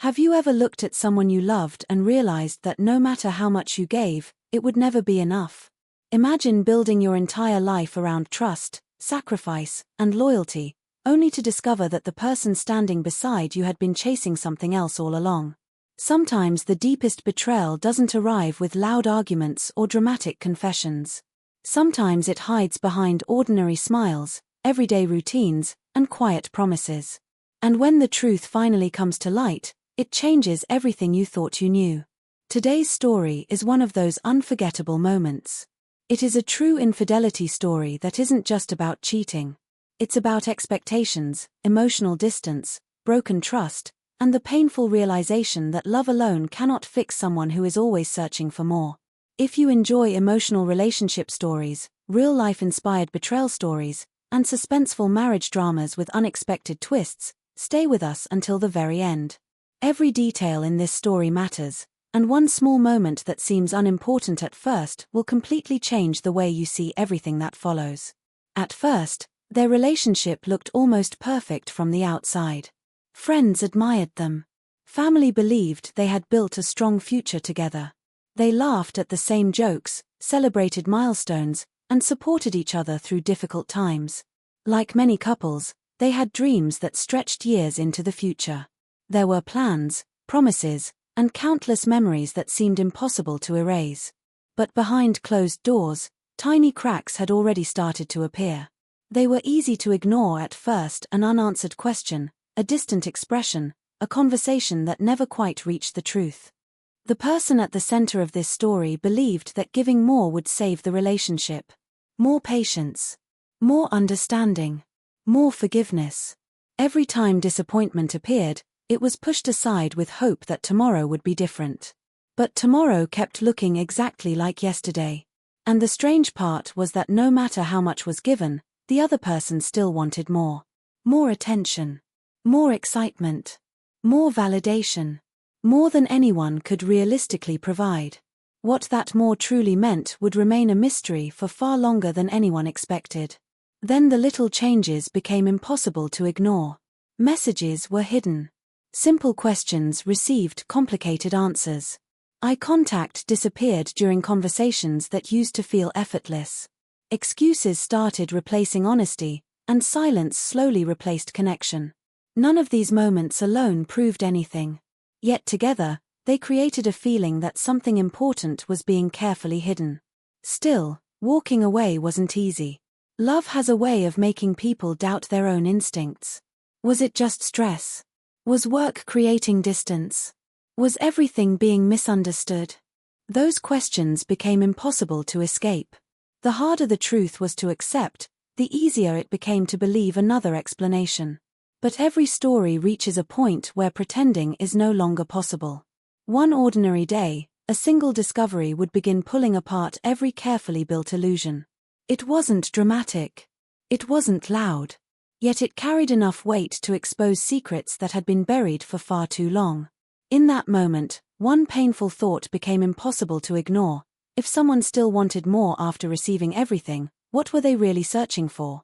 Have you ever looked at someone you loved and realized that no matter how much you gave, it would never be enough? Imagine building your entire life around trust, sacrifice, and loyalty, only to discover that the person standing beside you had been chasing something else all along. Sometimes the deepest betrayal doesn't arrive with loud arguments or dramatic confessions. Sometimes it hides behind ordinary smiles, everyday routines, and quiet promises. And when the truth finally comes to light, it changes everything you thought you knew. Today's story is one of those unforgettable moments. It is a true infidelity story that isn't just about cheating. It's about expectations, emotional distance, broken trust, and the painful realization that love alone cannot fix someone who is always searching for more. If you enjoy emotional relationship stories, real-life inspired betrayal stories, and suspenseful marriage dramas with unexpected twists, stay with us until the very end. Every detail in this story matters, and one small moment that seems unimportant at first will completely change the way you see everything that follows. At first, their relationship looked almost perfect from the outside. Friends admired them. Family believed they had built a strong future together. They laughed at the same jokes, celebrated milestones, and supported each other through difficult times. Like many couples, they had dreams that stretched years into the future. There were plans, promises, and countless memories that seemed impossible to erase. But behind closed doors, tiny cracks had already started to appear. They were easy to ignore at first: an unanswered question, a distant expression, a conversation that never quite reached the truth. The person at the center of this story believed that giving more would save the relationship. More patience. More understanding. More forgiveness. Every time disappointment appeared, it was pushed aside with hope that tomorrow would be different. But tomorrow kept looking exactly like yesterday. And the strange part was that no matter how much was given, the other person still wanted more. More attention. More excitement. More validation. More than anyone could realistically provide. What that more truly meant would remain a mystery for far longer than anyone expected. Then the little changes became impossible to ignore. Messages were hidden. Simple questions received complicated answers. Eye contact disappeared during conversations that used to feel effortless. Excuses started replacing honesty, and silence slowly replaced connection. None of these moments alone proved anything. Yet together, they created a feeling that something important was being carefully hidden. Still, walking away wasn't easy. Love has a way of making people doubt their own instincts. Was it just stress? Was work creating distance? Was everything being misunderstood? Those questions became impossible to escape. The harder the truth was to accept, the easier it became to believe another explanation. But every story reaches a point where pretending is no longer possible. One ordinary day, a single discovery would begin pulling apart every carefully built illusion. It wasn't dramatic. It wasn't loud. Yet it carried enough weight to expose secrets that had been buried for far too long. In that moment, one painful thought became impossible to ignore. If someone still wanted more after receiving everything, what were they really searching for?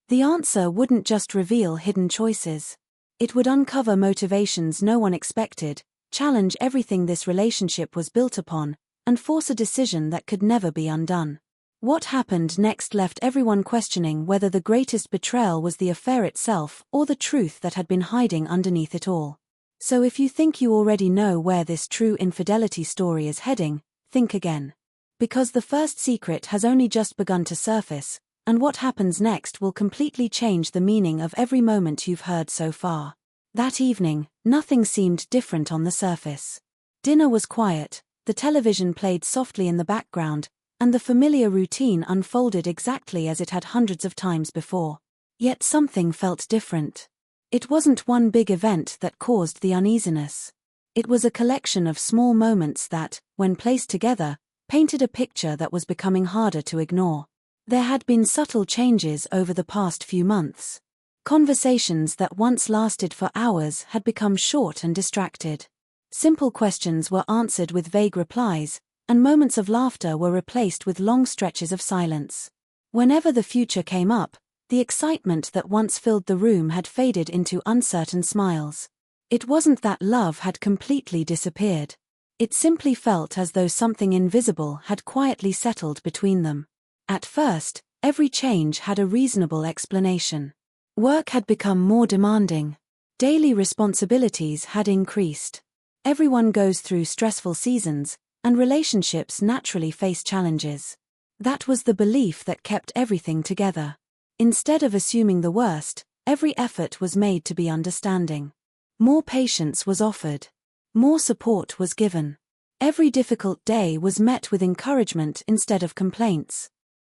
The answer wouldn't just reveal hidden choices. It would uncover motivations no one expected, challenge everything this relationship was built upon, and force a decision that could never be undone. What happened next left everyone questioning whether the greatest betrayal was the affair itself or the truth that had been hiding underneath it all. So if you think you already know where this true infidelity story is heading, think again. Because the first secret has only just begun to surface, and what happens next will completely change the meaning of every moment you've heard so far. That evening, nothing seemed different on the surface. Dinner was quiet, the television played softly in the background, and the familiar routine unfolded exactly as it had hundreds of times before. Yet something felt different. It wasn't one big event that caused the uneasiness. It was a collection of small moments that, when placed together, painted a picture that was becoming harder to ignore. There had been subtle changes over the past few months. Conversations that once lasted for hours had become short and distracted. Simple questions were answered with vague replies, and moments of laughter were replaced with long stretches of silence. Whenever the future came up, the excitement that once filled the room had faded into uncertain smiles. It wasn't that love had completely disappeared. It simply felt as though something invisible had quietly settled between them. At first, every change had a reasonable explanation. Work had become more demanding. Daily responsibilities had increased. Everyone goes through stressful seasons, and relationships naturally face challenges. That was the belief that kept everything together. Instead of assuming the worst, every effort was made to be understanding. More patience was offered. More support was given. Every difficult day was met with encouragement instead of complaints.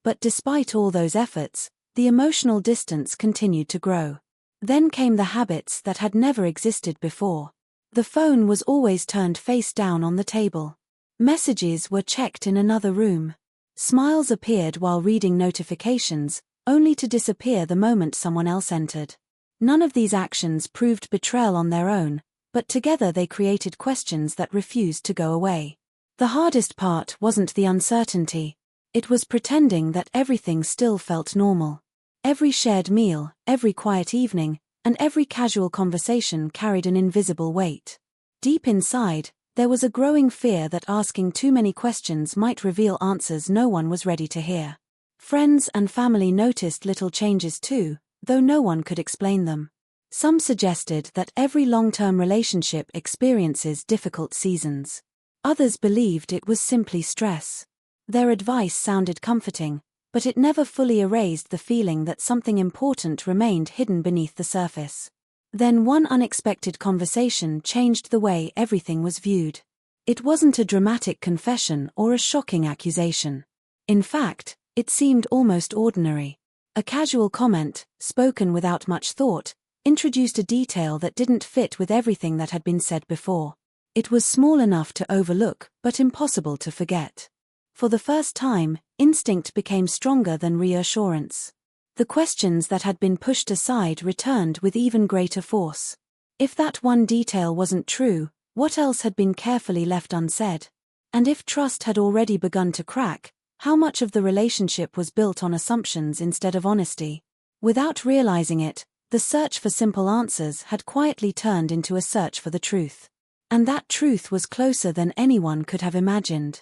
But despite all those efforts, the emotional distance continued to grow. Then came the habits that had never existed before. The phone was always turned face down on the table. Messages were checked in another room. Smiles appeared while reading notifications, only to disappear the moment someone else entered. None of these actions proved betrayal on their own, but together they created questions that refused to go away. The hardest part wasn't the uncertainty. It was pretending that everything still felt normal. Every shared meal, every quiet evening, and every casual conversation carried an invisible weight. Deep inside, there was a growing fear that asking too many questions might reveal answers no one was ready to hear. Friends and family noticed little changes too, though no one could explain them. Some suggested that every long-term relationship experiences difficult seasons. Others believed it was simply stress. Their advice sounded comforting, but it never fully erased the feeling that something important remained hidden beneath the surface. Then one unexpected conversation changed the way everything was viewed. It wasn't a dramatic confession or a shocking accusation. In fact, it seemed almost ordinary. A casual comment, spoken without much thought, introduced a detail that didn't fit with everything that had been said before. It was small enough to overlook, but impossible to forget. For the first time, instinct became stronger than reassurance. The questions that had been pushed aside returned with even greater force. If that one detail wasn't true, what else had been carefully left unsaid? And if trust had already begun to crack, how much of the relationship was built on assumptions instead of honesty? Without realizing it, the search for simple answers had quietly turned into a search for the truth. And that truth was closer than anyone could have imagined.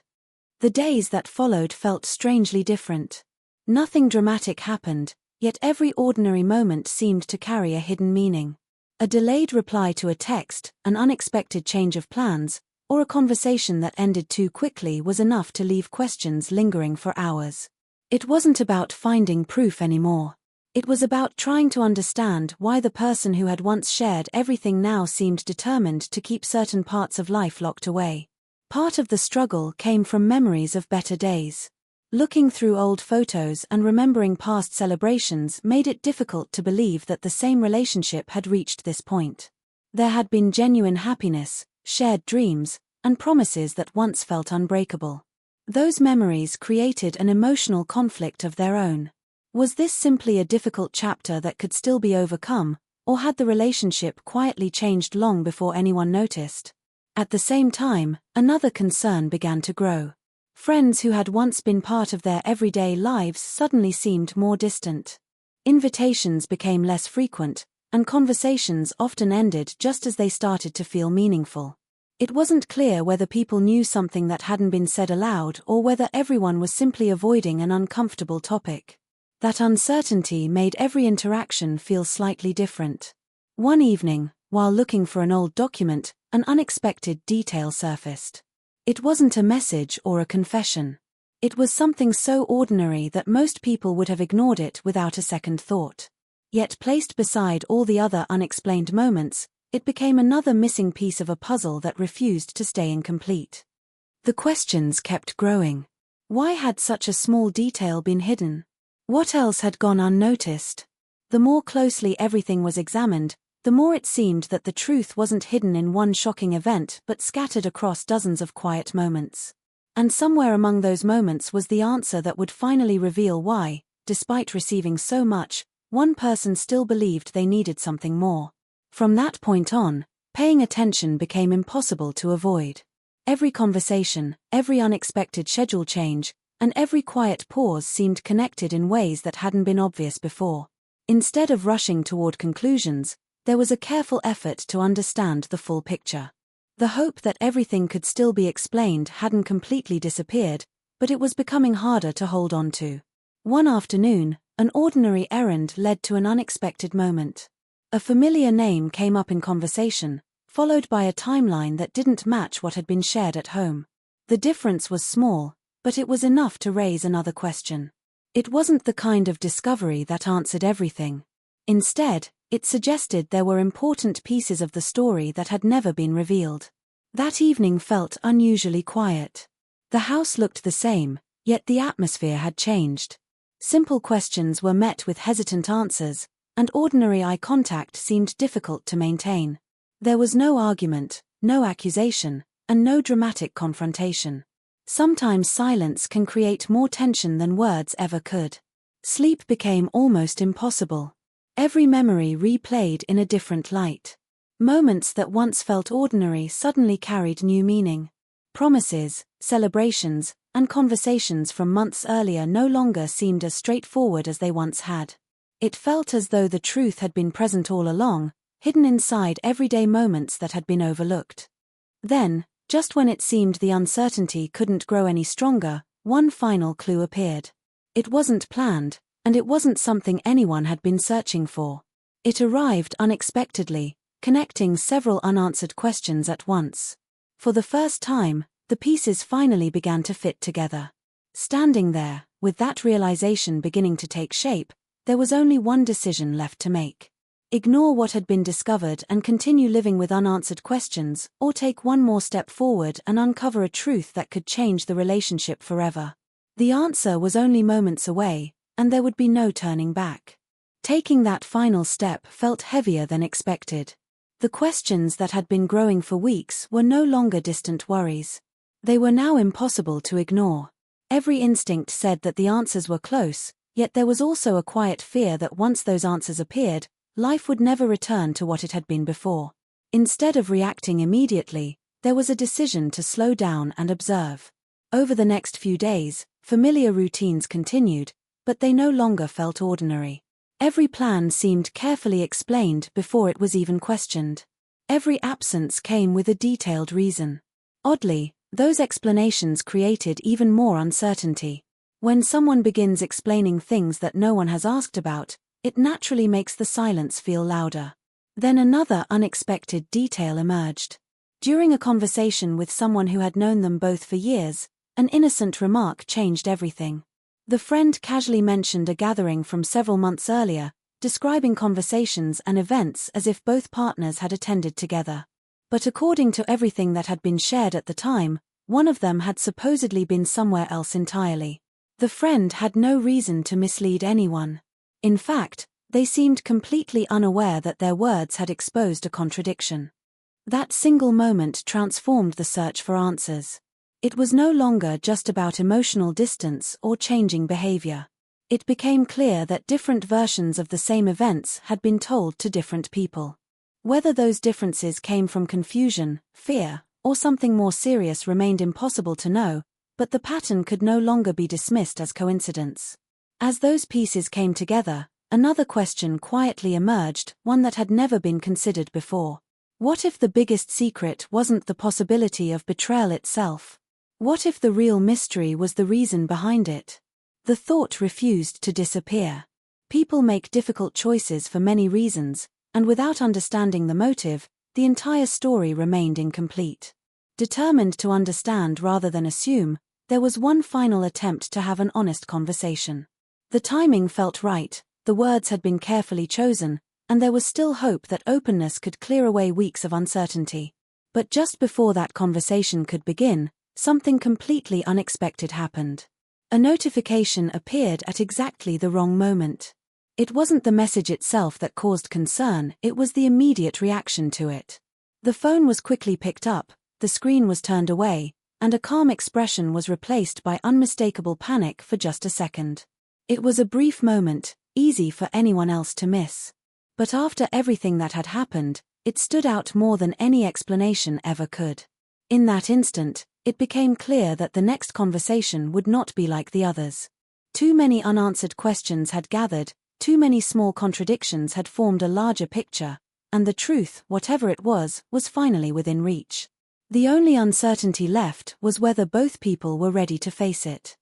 The days that followed felt strangely different. Nothing dramatic happened, yet every ordinary moment seemed to carry a hidden meaning. A delayed reply to a text, an unexpected change of plans, or a conversation that ended too quickly was enough to leave questions lingering for hours. It wasn't about finding proof anymore. It was about trying to understand why the person who had once shared everything now seemed determined to keep certain parts of life locked away. Part of the struggle came from memories of better days. Looking through old photos and remembering past celebrations made it difficult to believe that the same relationship had reached this point. There had been genuine happiness, shared dreams, and promises that once felt unbreakable. Those memories created an emotional conflict of their own. Was this simply a difficult chapter that could still be overcome, or had the relationship quietly changed long before anyone noticed? At the same time, another concern began to grow. Friends who had once been part of their everyday lives suddenly seemed more distant. Invitations became less frequent, and conversations often ended just as they started to feel meaningful. It wasn't clear whether people knew something that hadn't been said aloud or whether everyone was simply avoiding an uncomfortable topic. That uncertainty made every interaction feel slightly different. One evening, while looking for an old document, an unexpected detail surfaced. It wasn't a message or a confession. It was something so ordinary that most people would have ignored it without a second thought. Yet placed beside all the other unexplained moments, it became another missing piece of a puzzle that refused to stay incomplete. The questions kept growing. Why had such a small detail been hidden? What else had gone unnoticed? The more closely everything was examined, the more it seemed that the truth wasn't hidden in one shocking event but scattered across dozens of quiet moments. And somewhere among those moments was the answer that would finally reveal why, despite receiving so much, one person still believed they needed something more. From that point on, paying attention became impossible to avoid. Every conversation, every unexpected schedule change, and every quiet pause seemed connected in ways that hadn't been obvious before. Instead of rushing toward conclusions, there was a careful effort to understand the full picture. The hope that everything could still be explained hadn't completely disappeared, but it was becoming harder to hold on to. One afternoon, an ordinary errand led to an unexpected moment. A familiar name came up in conversation, followed by a timeline that didn't match what had been shared at home. The difference was small, but it was enough to raise another question. It wasn't the kind of discovery that answered everything. Instead, it suggested there were important pieces of the story that had never been revealed. That evening felt unusually quiet. The house looked the same, yet the atmosphere had changed. Simple questions were met with hesitant answers, and ordinary eye contact seemed difficult to maintain. There was no argument, no accusation, and no dramatic confrontation. Sometimes silence can create more tension than words ever could. Sleep became almost impossible. Every memory replayed in a different light. Moments that once felt ordinary suddenly carried new meaning. Promises, celebrations, and conversations from months earlier no longer seemed as straightforward as they once had. It felt as though the truth had been present all along, hidden inside everyday moments that had been overlooked. Then, just when it seemed the uncertainty couldn't grow any stronger, one final clue appeared. It wasn't planned, and it wasn't something anyone had been searching for. It arrived unexpectedly, connecting several unanswered questions at once. For the first time, the pieces finally began to fit together. Standing there, with that realization beginning to take shape, there was only one decision left to make. Ignore what had been discovered and continue living with unanswered questions, or take one more step forward and uncover a truth that could change the relationship forever. The answer was only moments away, and there would be no turning back. Taking that final step felt heavier than expected. The questions that had been growing for weeks were no longer distant worries. They were now impossible to ignore. Every instinct said that the answers were close, yet there was also a quiet fear that once those answers appeared, life would never return to what it had been before. Instead of reacting immediately, there was a decision to slow down and observe. Over the next few days, familiar routines continued, but they no longer felt ordinary. Every plan seemed carefully explained before it was even questioned. Every absence came with a detailed reason. Oddly, those explanations created even more uncertainty. When someone begins explaining things that no one has asked about, it naturally makes the silence feel louder. Then another unexpected detail emerged. During a conversation with someone who had known them both for years, an innocent remark changed everything. The friend casually mentioned a gathering from several months earlier, describing conversations and events as if both partners had attended together. But according to everything that had been shared at the time, one of them had supposedly been somewhere else entirely. The friend had no reason to mislead anyone. In fact, they seemed completely unaware that their words had exposed a contradiction. That single moment transformed the search for answers. It was no longer just about emotional distance or changing behavior. It became clear that different versions of the same events had been told to different people. Whether those differences came from confusion, fear, or something more serious remained impossible to know, but the pattern could no longer be dismissed as coincidence. As those pieces came together, another question quietly emerged, one that had never been considered before. What if the biggest secret wasn't the possibility of betrayal itself? What if the real mystery was the reason behind it? The thought refused to disappear. People make difficult choices for many reasons, and without understanding the motive, the entire story remained incomplete. Determined to understand rather than assume, there was one final attempt to have an honest conversation. The timing felt right, the words had been carefully chosen, and there was still hope that openness could clear away weeks of uncertainty. But just before that conversation could begin, something completely unexpected happened. A notification appeared at exactly the wrong moment. It wasn't the message itself that caused concern, it was the immediate reaction to it. The phone was quickly picked up, the screen was turned away, and a calm expression was replaced by unmistakable panic for just a second. It was a brief moment, easy for anyone else to miss. But after everything that had happened, it stood out more than any explanation ever could. In that instant, it became clear that the next conversation would not be like the others. Too many unanswered questions had gathered, too many small contradictions had formed a larger picture, and the truth, whatever it was finally within reach. The only uncertainty left was whether both people were ready to face it.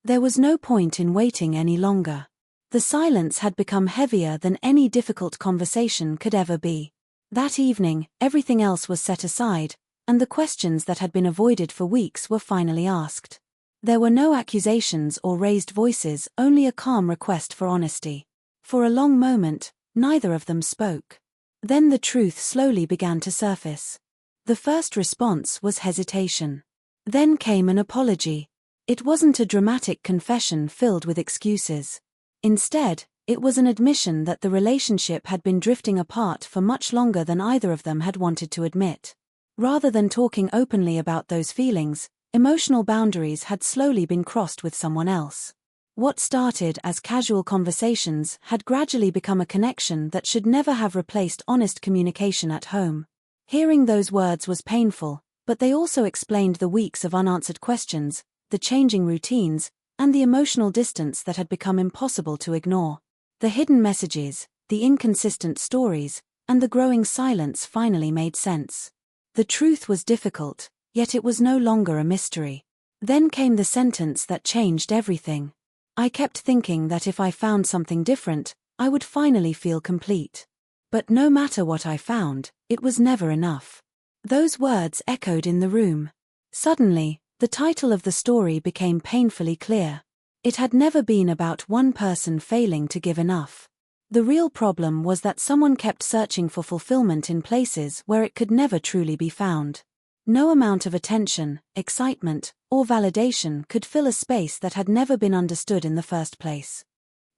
There was no point in waiting any longer. The silence had become heavier than any difficult conversation could ever be. That evening, everything else was set aside, and the questions that had been avoided for weeks were finally asked. There were no accusations or raised voices, only a calm request for honesty. For a long moment, neither of them spoke. Then the truth slowly began to surface. The first response was hesitation. Then came an apology. It wasn't a dramatic confession filled with excuses. Instead, it was an admission that the relationship had been drifting apart for much longer than either of them had wanted to admit. Rather than talking openly about those feelings, emotional boundaries had slowly been crossed with someone else. What started as casual conversations had gradually become a connection that should never have replaced honest communication at home. Hearing those words was painful, but they also explained the weeks of unanswered questions, the changing routines, and the emotional distance that had become impossible to ignore. The hidden messages, the inconsistent stories, and the growing silence finally made sense. The truth was difficult, yet it was no longer a mystery. Then came the sentence that changed everything. I kept thinking that if I found something different, I would finally feel complete. But no matter what I found, it was never enough. Those words echoed in the room. Suddenly, the title of the story became painfully clear. It had never been about one person failing to give enough. The real problem was that someone kept searching for fulfillment in places where it could never truly be found. No amount of attention, excitement, or validation could fill a space that had never been understood in the first place.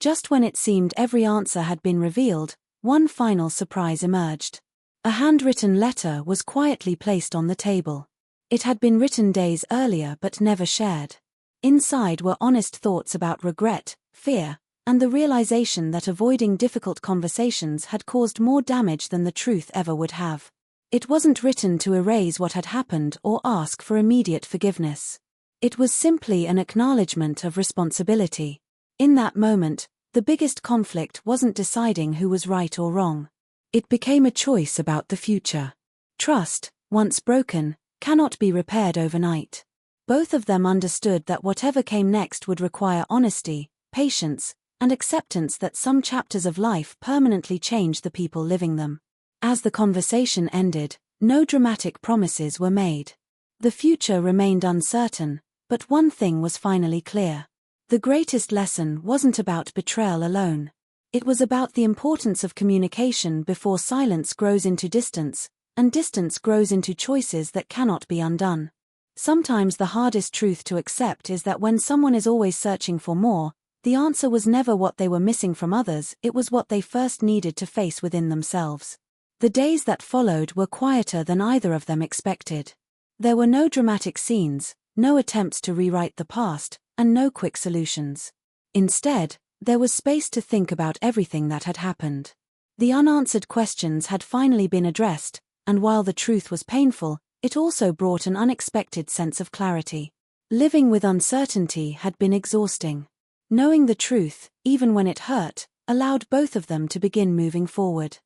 Just when it seemed every answer had been revealed, one final surprise emerged. A handwritten letter was quietly placed on the table. It had been written days earlier but never shared. Inside were honest thoughts about regret, fear, and the realization that avoiding difficult conversations had caused more damage than the truth ever would have. It wasn't written to erase what had happened or ask for immediate forgiveness. It was simply an acknowledgement of responsibility. In that moment, the biggest conflict wasn't deciding who was right or wrong. It became a choice about the future. Trust, once broken, cannot be repaired overnight. Both of them understood that whatever came next would require honesty, patience, and acceptance that some chapters of life permanently change the people living them. As the conversation ended, no dramatic promises were made. The future remained uncertain, but one thing was finally clear. The greatest lesson wasn't about betrayal alone. It was about the importance of communication before silence grows into distance, and distance grows into choices that cannot be undone. Sometimes the hardest truth to accept is that when someone is always searching for more, the answer was never what they were missing from others, it was what they first needed to face within themselves. The days that followed were quieter than either of them expected. There were no dramatic scenes, no attempts to rewrite the past, and no quick solutions. Instead, there was space to think about everything that had happened. The unanswered questions had finally been addressed, and while the truth was painful, it also brought an unexpected sense of clarity. Living with uncertainty had been exhausting. Knowing the truth, even when it hurt, allowed both of them to begin moving forward.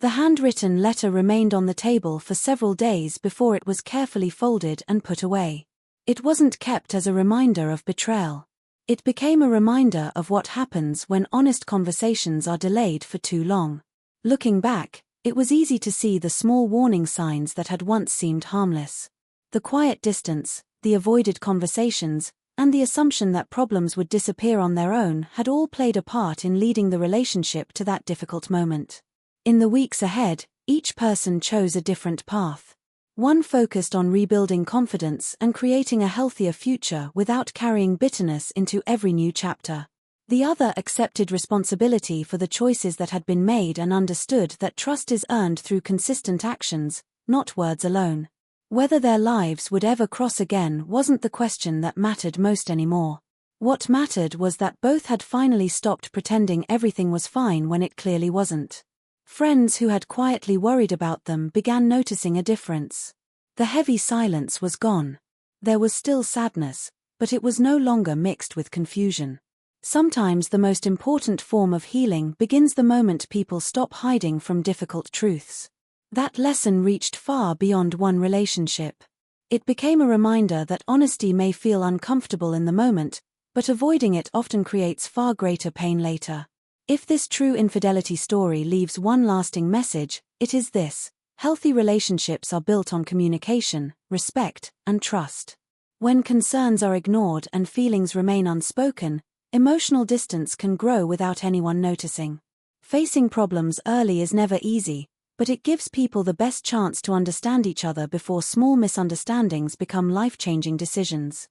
The handwritten letter remained on the table for several days before it was carefully folded and put away. It wasn't kept as a reminder of betrayal. It became a reminder of what happens when honest conversations are delayed for too long. Looking back, it was easy to see the small warning signs that had once seemed harmless. The quiet distance, the avoided conversations, and the assumption that problems would disappear on their own had all played a part in leading the relationship to that difficult moment. In the weeks ahead, each person chose a different path. One focused on rebuilding confidence and creating a healthier future without carrying bitterness into every new chapter. The other accepted responsibility for the choices that had been made and understood that trust is earned through consistent actions, not words alone. Whether their lives would ever cross again wasn't the question that mattered most anymore. What mattered was that both had finally stopped pretending everything was fine when it clearly wasn't. Friends who had quietly worried about them began noticing a difference. The heavy silence was gone. There was still sadness, but it was no longer mixed with confusion. Sometimes the most important form of healing begins the moment people stop hiding from difficult truths. That lesson reached far beyond one relationship. It became a reminder that honesty may feel uncomfortable in the moment, but avoiding it often creates far greater pain later. If this true infidelity story leaves one lasting message, it is this: healthy relationships are built on communication, respect, and trust. When concerns are ignored and feelings remain unspoken, emotional distance can grow without anyone noticing. Facing problems early is never easy, but it gives people the best chance to understand each other before small misunderstandings become life-changing decisions.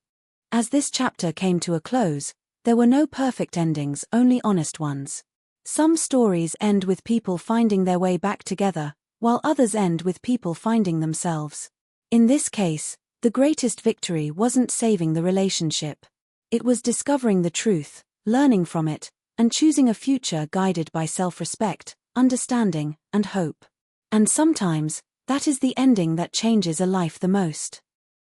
As this chapter came to a close, there were no perfect endings, only honest ones. Some stories end with people finding their way back together, while others end with people finding themselves. In this case, the greatest victory wasn't saving the relationship. It was discovering the truth, learning from it, and choosing a future guided by self-respect, understanding, and hope. And sometimes, that is the ending that changes a life the most.